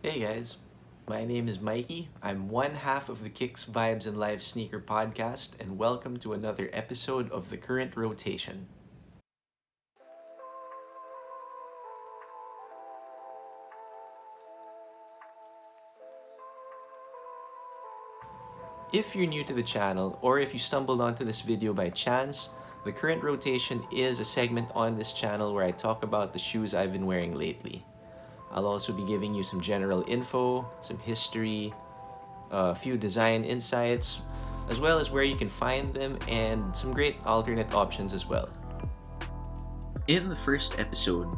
Hey guys, my name is Mikey. I'm one half of the Kicks, Vibes, and Life sneaker podcast, and welcome to another episode of the current rotation. If you're new to the channel, or if you stumbled onto this video by chance, the current rotation is a segment on this channel where I talk about the shoes I've been wearing lately. I'll also be giving you some general info, some history, a few design insights, as well as where you can find them and some great alternate options as well. In the first episode,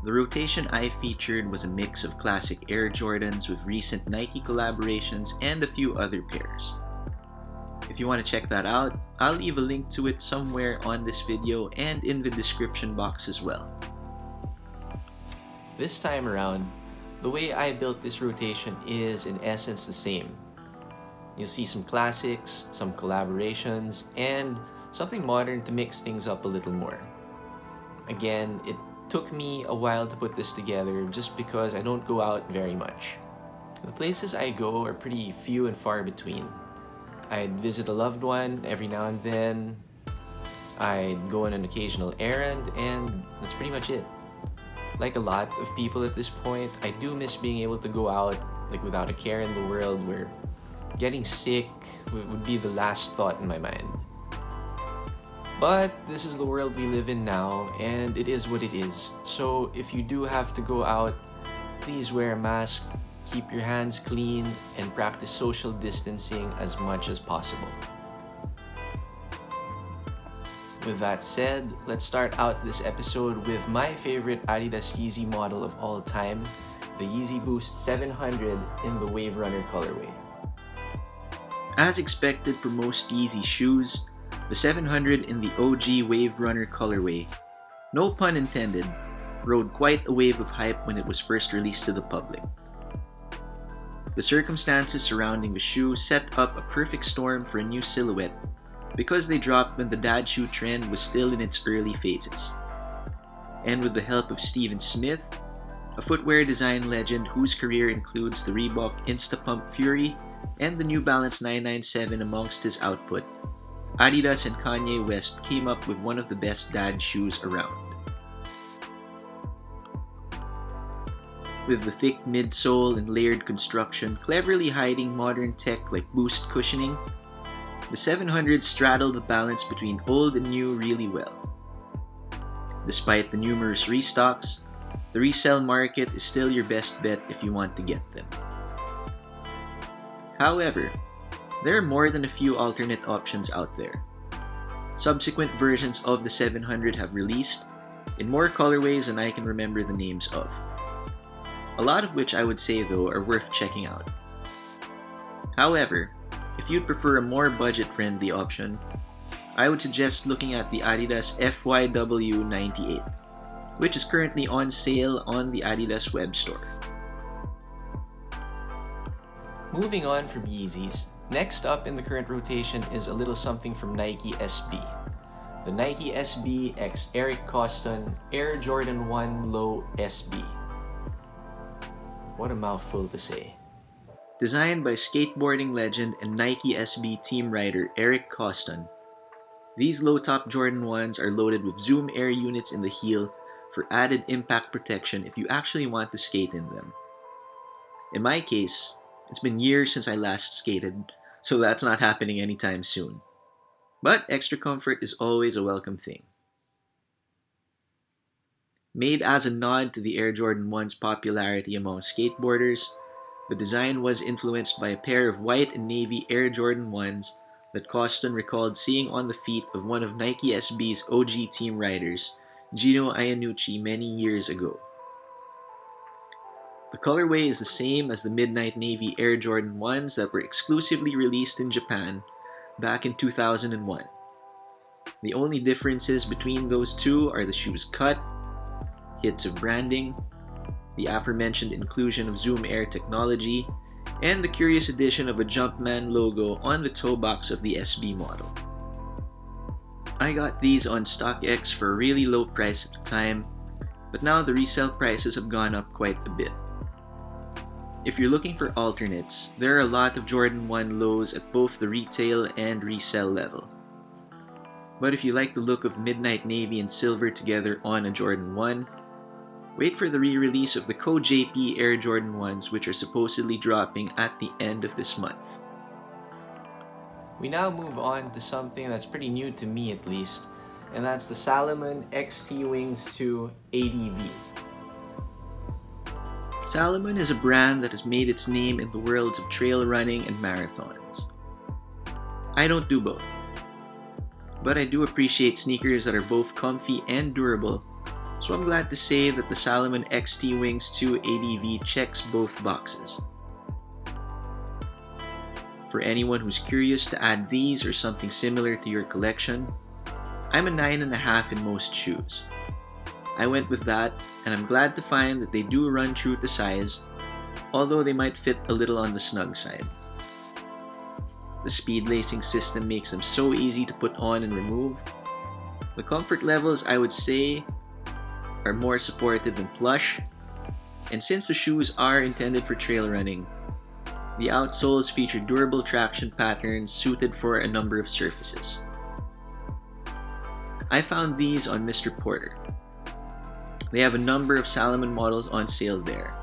the rotation I featured was a mix of classic Air Jordans with recent Nike collaborations and a few other pairs. If you want to check that out, I'll leave a link to it somewhere on this video and in the description box as well. This time around, the way I built this rotation is in essence the same. You'll see some classics, some collaborations, and something modern to mix things up a little more. Again, it took me a while to put this together just because I don't go out very much. The places I go are pretty few and far between. I'd visit a loved one every now and then, I'd go on an occasional errand, and that's pretty much it. Like a lot of people at this point, I do miss being able to go out without a care in the world, where getting sick would be the last thought in my mind. But this is the world we live in now, and it is what it is. So if you do have to go out, please wear a mask, keep your hands clean, and practice social distancing as much as possible. With that said, let's start out this episode with my favorite Adidas Yeezy model of all time, the Yeezy Boost 700 in the Wave Runner colorway. As expected for most Yeezy shoes, the 700 in the OG Wave Runner colorway, no pun intended, rode quite a wave of hype when it was first released to the public. The circumstances surrounding the shoe set up a perfect storm for a new silhouette because they dropped when the dad shoe trend was still in its early phases. And with the help of Steven Smith, a footwear design legend whose career includes the Reebok Instapump Fury and the New Balance 997 amongst his output, Adidas and Kanye West came up with one of the best dad shoes around. With the thick midsole and layered construction cleverly hiding modern tech like boost cushioning, the 700 straddled the balance between old and new really well. Despite the numerous restocks, the resale market is still your best bet if you want to get them. However, there are more than a few alternate options out there. Subsequent versions of the 700 have released, in more colorways than I can remember the names of. A lot of which I would say though are worth checking out. However, if you'd prefer a more budget-friendly option, I would suggest looking at the Adidas FYW98, which is currently on sale on the Adidas web store. Moving on from Yeezys, next up in the current rotation is a little something from Nike SB. The Nike SB x Eric Koston Air Jordan 1 Low SB. What a mouthful to say. Designed by skateboarding legend and Nike SB team rider Eric Koston, these low-top Jordan 1s are loaded with Zoom Air units in the heel for added impact protection if you actually want to skate in them. In my case, it's been years since I last skated, so that's not happening anytime soon. But extra comfort is always a welcome thing. Made as a nod to the Air Jordan 1's popularity among skateboarders, the design was influenced by a pair of white and navy Air Jordan 1s that Koston recalled seeing on the feet of one of Nike SB's OG team riders, Gino Iannucci, many years ago. The colorway is the same as the Midnight Navy Air Jordan 1s that were exclusively released in Japan back in 2001. The only differences between those two are the shoe's cut, hits of branding, the aforementioned inclusion of Zoom Air technology, and the curious addition of a Jumpman logo on the toe box of the SB model. I got these on StockX for a really low price at the time, but now the resale prices have gone up quite a bit. If you're looking for alternates, there are a lot of Jordan 1 lows at both the retail and resell level. But if you like the look of midnight navy and silver together on a Jordan 1, wait for the re-release of the Co-JP Air Jordan 1s, which are supposedly dropping at the end of this month. We now move on to something that's pretty new to me at least, and that's the Salomon XT-Wings 2 ADV. Salomon is a brand that has made its name in the worlds of trail running and marathons. I don't do both, but I do appreciate sneakers that are both comfy and durable, so I'm glad to say that the Salomon XT-Wings 2 ADV checks both boxes. For anyone who's curious to add these or something similar to your collection, I'm a 9.5 in most shoes. I went with that, and I'm glad to find that they do run true to size, although they might fit a little on the snug side. The speed lacing system makes them so easy to put on and remove. The comfort levels, I would say, are more supportive than plush, and since the shoes are intended for trail running, the outsoles feature durable traction patterns suited for a number of surfaces. I found these on Mr. Porter. They have a number of Salomon models on sale there.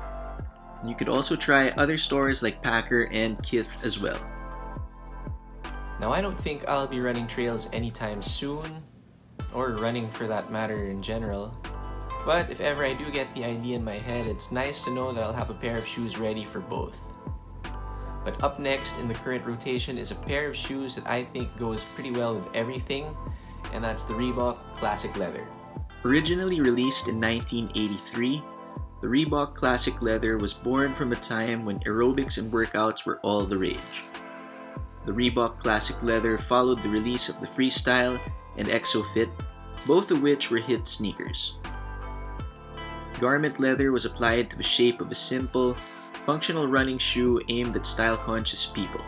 You could also try other stores like Packer and Kith as well. Now I don't think I'll be running trails anytime soon, or running for that matter in general. But if ever I do get the idea in my head, it's nice to know that I'll have a pair of shoes ready for both. But up next in the current rotation is a pair of shoes that I think goes pretty well with everything, and that's the Reebok Classic Leather. Originally released in 1983, the Reebok Classic Leather was born from a time when aerobics and workouts were all the rage. The Reebok Classic Leather followed the release of the Freestyle and ExoFit, both of which were hit sneakers. Garment leather was applied to the shape of a simple, functional running shoe aimed at style-conscious people.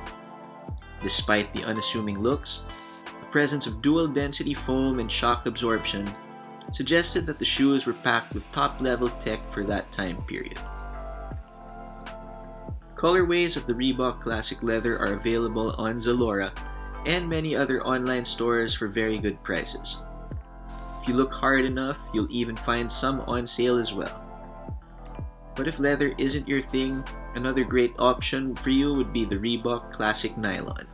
Despite the unassuming looks, the presence of dual-density foam and shock absorption suggested that the shoes were packed with top-level tech for that time period. Colorways of the Reebok Classic Leather are available on Zalora and many other online stores for very good prices. If you look hard enough, you'll even find some on sale as well. But if leather isn't your thing, another great option for you would be the Reebok Classic Nylon.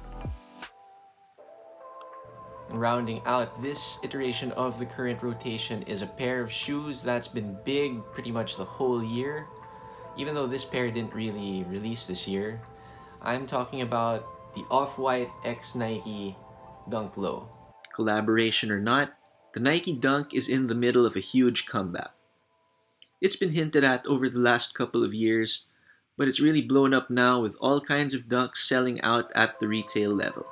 Rounding out this iteration of the current rotation is a pair of shoes that's been big pretty much the whole year, even though this pair didn't really release this year. I'm talking about the Off-White x Nike Dunk Low. Collaboration or not, the Nike Dunk is in the middle of a huge comeback. It's been hinted at over the last couple of years, but it's really blown up now with all kinds of dunks selling out at the retail level.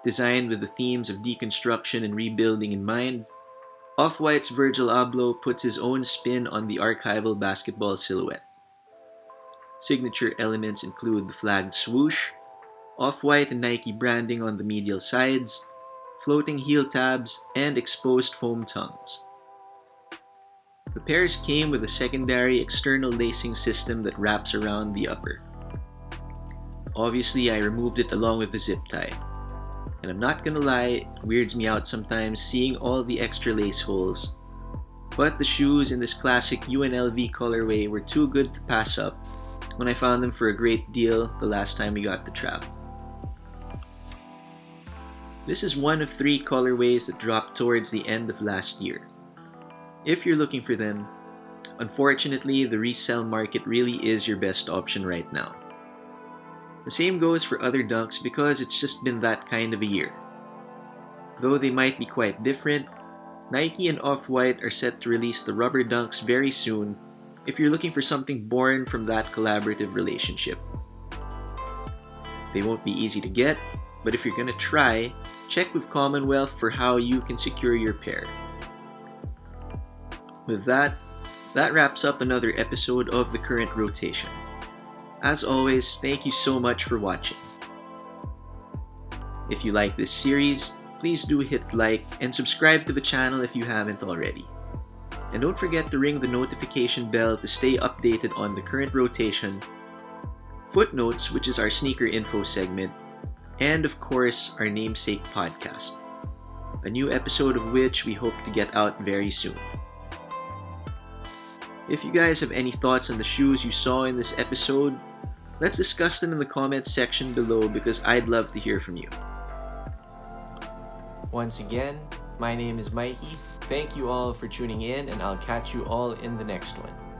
Designed with the themes of deconstruction and rebuilding in mind, Off-White's Virgil Abloh puts his own spin on the archival basketball silhouette. Signature elements include the flagged swoosh, Off-White and Nike branding on the medial sides, floating heel tabs, and exposed foam tongues. The pairs came with a secondary external lacing system that wraps around the upper. Obviously, I removed it along with the zip tie. And I'm not gonna lie, it weirds me out sometimes seeing all the extra lace holes. But the shoes in this classic UNLV colorway were too good to pass up when I found them for a great deal the last time we got the trap. This is one of 3 colorways that dropped towards the end of last year. If you're looking for them, unfortunately the resale market really is your best option right now. The same goes for other dunks because it's just been that kind of a year. Though they might be quite different, Nike and Off-White are set to release the rubber dunks very soon if you're looking for something born from that collaborative relationship. They won't be easy to get, but if you're gonna try, check with Commonwealth for how you can secure your pair. With that wraps up another episode of the current rotation. As always, thank you so much for watching. If you like this series, please do hit like and subscribe to the channel if you haven't already. And don't forget to ring the notification bell to stay updated on the current rotation, Footnotes, which is our sneaker info segment, and of course, our namesake podcast, a new episode of which we hope to get out very soon. If you guys have any thoughts on the shoes you saw in this episode, let's discuss them in the comments section below because I'd love to hear from you. Once again, my name is Mikey. Thank you all for tuning in, and I'll catch you all in the next one.